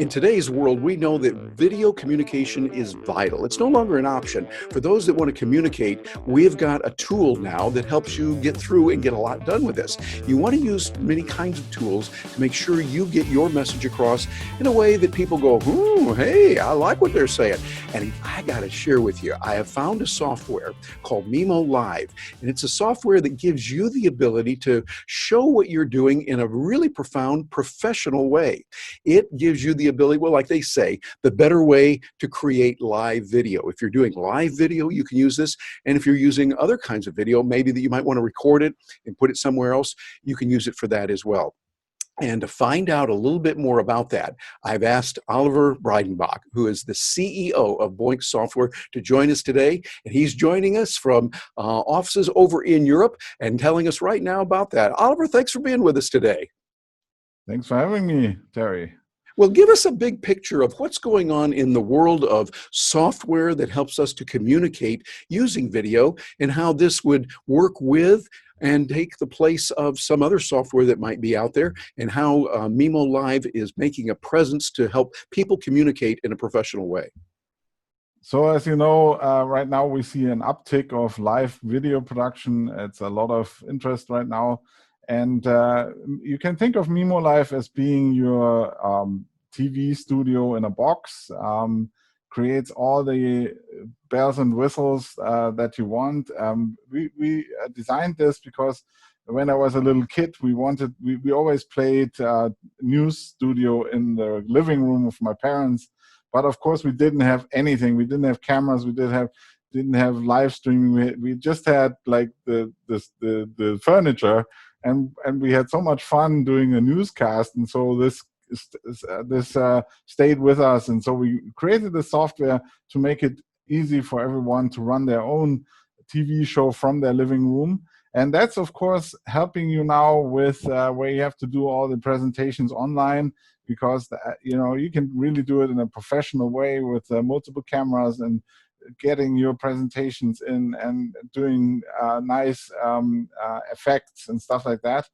In today's world, we know that video communication is vital. It's no longer an option. For those that want to communicate, we've got a tool now that helps you get through and get a lot done with this. You want to use many kinds of tools to make sure you get your message across in a way that people go, hey, I like what they're saying. And I got to share with you, I have found a software called mimoLive, and it's a software that gives you the ability to show what you're doing in a really profound professional way. It gives you the ability, well, like they say, the better way to create live video. If you're doing live video, you can use this. And if you're using other kinds of video, maybe that you might want to record it and put it somewhere else, you can use it for that as well. And to find out a little bit more about that, I've asked Oliver Breidenbach, who is the CEO of Boinx Software, to join us today. And he's joining us from offices over in Europe and telling us right now about that. Oliver, thanks for being with us today. Thanks for having me, Terry. Well, give us a big picture of what's going on in the world of software that helps us to communicate using video, and how this would work with and take the place of some other software that might be out there, and how mimoLive is making a presence to help people communicate in a professional way. So as you know, right now we see an uptick of live video production. It's a lot of interest right now. And you can think of mimoLive as being your TV studio in a box. Creates all the bells and whistles that you want. We designed this because when I was a little kid, we always played news studio in the living room of my parents. But of course, we didn't have anything. We didn't have cameras. We didn't have live streaming. We just had like the furniture. And we had so much fun doing a newscast, and so this stayed with us. And so we created the software to make it easy for everyone to run their own TV show from their living room. And that's, of course, helping you now with where you have to do all the presentations online, because you can really do it in a professional way with multiple cameras and getting your presentations in and doing nice effects and stuff like that,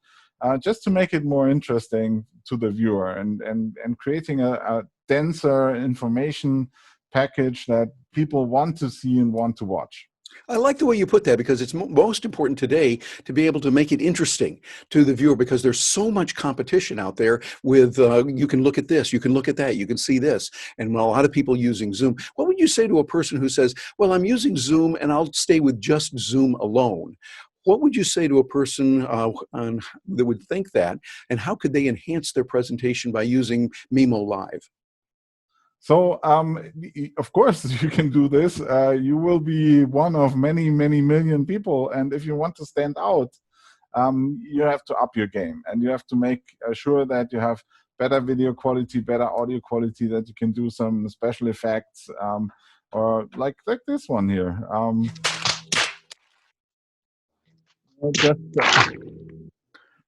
just to make it more interesting to the viewer, and creating a denser information package that people want to see and want to watch. I like the way you put that, because it's most important today to be able to make it interesting to the viewer, because there's so much competition out there with, you can look at this, you can look at that, you can see this, and a lot of people using Zoom. What would you say to a person who says, well, I'm using Zoom and I'll stay with just Zoom alone? What would you say to a person that would think that, and how could they enhance their presentation by using mimoLive? So, of course, you can do this. You will be one of many, many million people. And if you want to stand out, you have to up your game. And you have to make sure that you have better video quality, better audio quality, that you can do some special effects, or like this one here.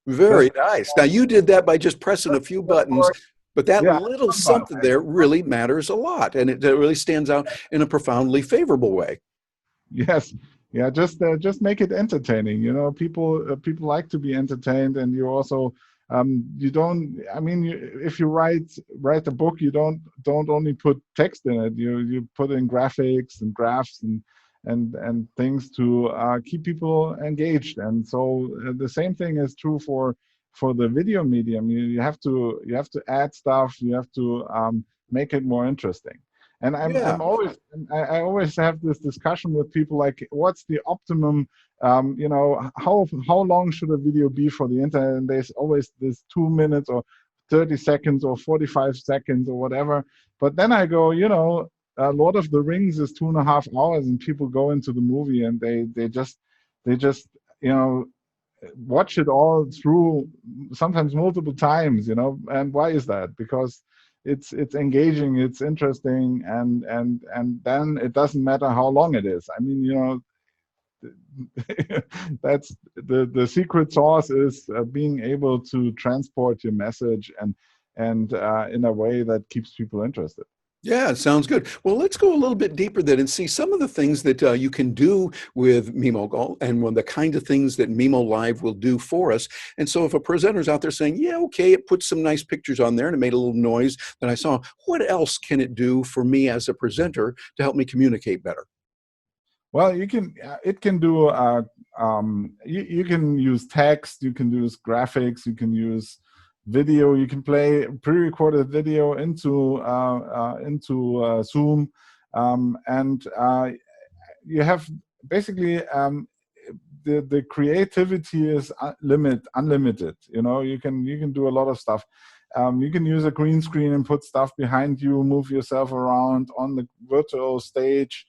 Very nice. Now, you did that by just pressing a few buttons. But that little something there really matters a lot, and it really stands out in a profoundly favorable way. Yes, yeah. Just make it entertaining. People like to be entertained, and you also you don't. I mean, if you write a book, you don't only put text in it. You put in graphics and graphs and things to keep people engaged. And so the same thing is true for the video medium. You have to add stuff. You have to make it more interesting. And I always have this discussion with people, like, what's the optimum? How long should a video be for the internet? And there's always this 2 minutes or 30 seconds or 45 seconds or whatever. But then I go, Lord of the Rings is 2.5 hours, and people go into the movie and they just watch it all through, sometimes multiple times, and why is that? Because it's engaging, it's interesting, and then it doesn't matter how long it is. I mean, that's the secret sauce, is being able to transport your message and in a way that keeps people interested. Yeah, it sounds good. Well, let's go a little bit deeper then and see some of the things that you can do with mimocall and one of the kind of things that mimolive will do for us. And so if a presenter's out there saying, yeah, okay, it puts some nice pictures on there and it made a little noise that I saw, what else can it do for me as a presenter to help me communicate better? Well, you can it can do you can use text, you can use graphics, you can use video, you can play pre-recorded video into Zoom, and you have basically the creativity is unlimited. You can do a lot of stuff. You can use a green screen and put stuff behind you, move yourself around on the virtual stage.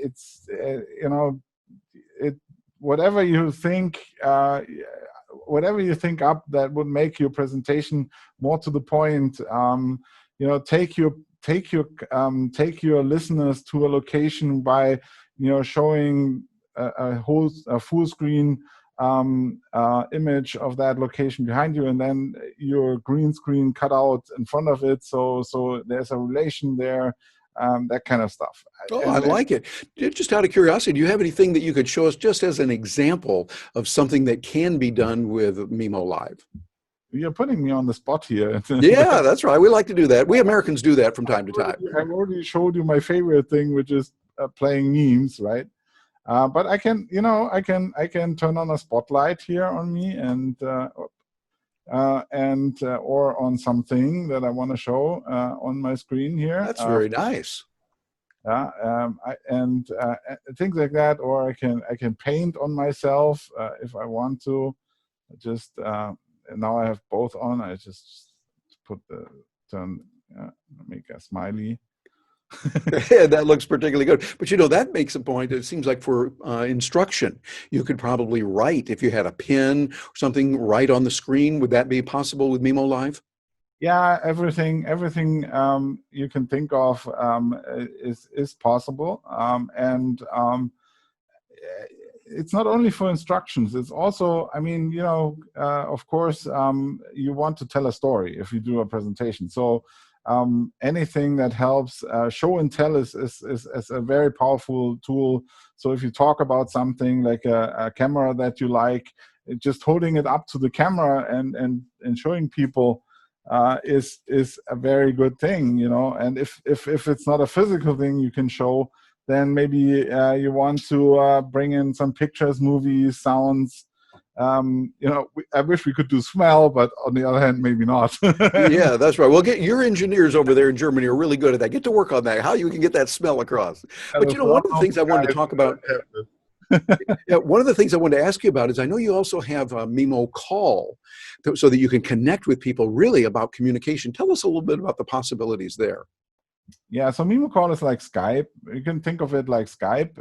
It's it whatever you think whatever you think up that would make your presentation more to the point. Take your listeners to a location by showing a full screen image of that location behind you, and then your green screen cut out in front of it, so there's a relation there, that kind of stuff. Oh, I And like it. Just out of curiosity, do you have anything that you could show us just as an example of something that can be done with mimolive? you're putting me on the spot here. Yeah, that's right. We like to do that. We Americans do that from time to time. I've already showed you my favorite thing, which is playing memes, right? But I can turn on a spotlight here on me, and or on something that I want to show on my screen here. That's very nice. Things like that, or I can paint on myself if I want to. Just now I have both on. I just put the turn make a smiley. Yeah, that looks particularly good. But that makes a point. It seems like for instruction, you could probably write if you had a pen or something right on the screen. Would that be possible with mimolive? Yeah, everything you can think of is possible, and it's not only for instructions. It's also, of course, you want to tell a story if you do a presentation. So anything that helps show and tell is a very powerful tool. So if you talk about something like a camera that you like, just holding it up to the camera and showing people is a very good thing, And if it's not a physical thing you can show, then maybe you want to bring in some pictures, movies, sounds. I wish we could do smell, but on the other hand, maybe not. Yeah, that's right. Well, get your engineers over there in Germany are really good at that. Get to work on that. How you can get that smell across. But one of the things I wanted to talk about. Yeah, one of the things I wanted to ask you about is I know you also have a mimocall, so that you can connect with people really about communication. Tell us a little bit about the possibilities there. Yeah, so mimocall is like Skype. You can think of it like Skype,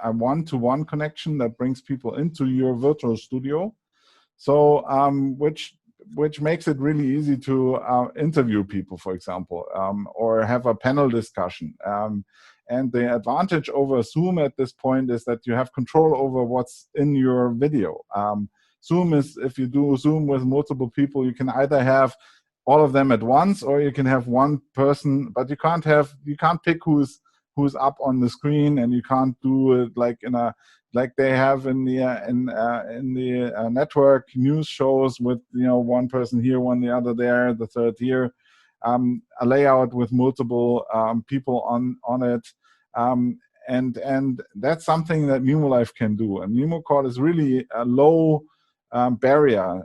a one-to-one connection that brings people into your virtual studio. So which makes it really easy to interview people, for example, or have a panel discussion. And the advantage over Zoom at this point is that you have control over what's in your video. Zoom is, if you do Zoom with multiple people, you can either have all of them at once, or you can have one person, but you can't pick who's up on the screen, and you can't do it like they have in the network news shows with one person here, one the other there, the third here, a layout with multiple people on it, and that's something that mimolive can do. And mimocall is really a low barrier.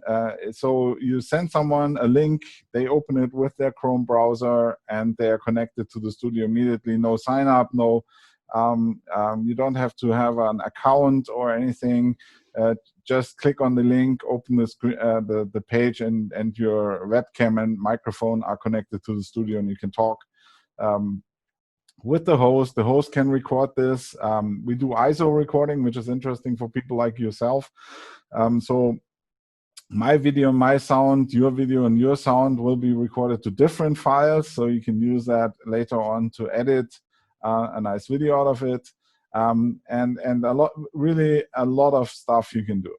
So you send someone a link, they open it with their Chrome browser, and they're connected to the studio immediately. No sign up, no. You don't have to have an account or anything. Just click on the link, open the screen, the page, and your webcam and microphone are connected to the studio, and you can talk with the host. The host can record this. We do ISO recording, which is interesting for people like yourself. So my video, my sound, your video, and your sound will be recorded to different files, so you can use that later on to edit a nice video out of it, and really a lot of stuff you can do.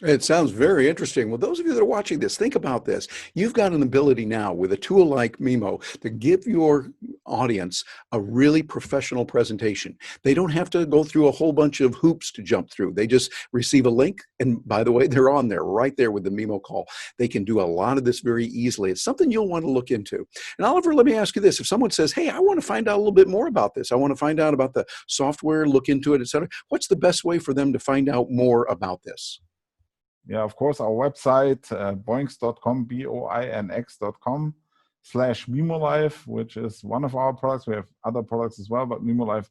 It sounds very interesting. Well, those of you that are watching this, think about this. You've got an ability now with a tool like Mimo to give your audience a really professional presentation. They don't have to go through a whole bunch of hoops to jump through. They just receive a link, and by the way, they're on there, right there with the mimocall. They can do a lot of this very easily. It's something you'll want to look into. And Oliver, let me ask you this. If someone says, hey, I want to find out a little bit more about this, I want to find out about the software, look into it, et cetera, what's the best way for them to find out more about this? Yeah, of course, our website, boinx.com, boinx.com/mimoLive, which is one of our products. We have other products as well, but mimoLive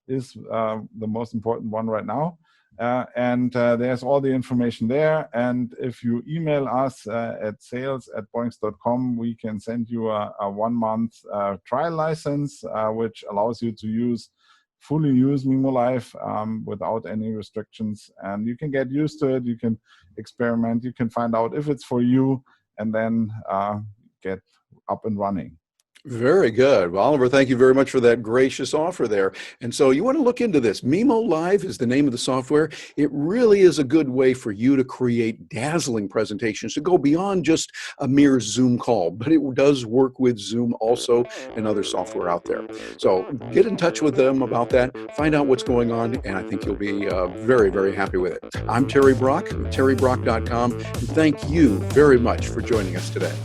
is the most important one right now. And there's all the information there. And if you email us at sales@boinx.com, we can send you a 1-month trial license, which allows you to fully use mimoLive without any restrictions. And you can get used to it. You can experiment. You can find out if it's for you, and then get up and running. Very good. Well, Oliver, thank you very much for that gracious offer there. And so you want to look into this. mimoLive is the name of the software. It really is a good way for you to create dazzling presentations to go beyond just a mere Zoom call, but it does work with Zoom also and other software out there. So get in touch with them about that, find out what's going on, and I think you'll be very, very happy with it. I'm Terry Brock with terrybrock.com, and thank you very much for joining us today.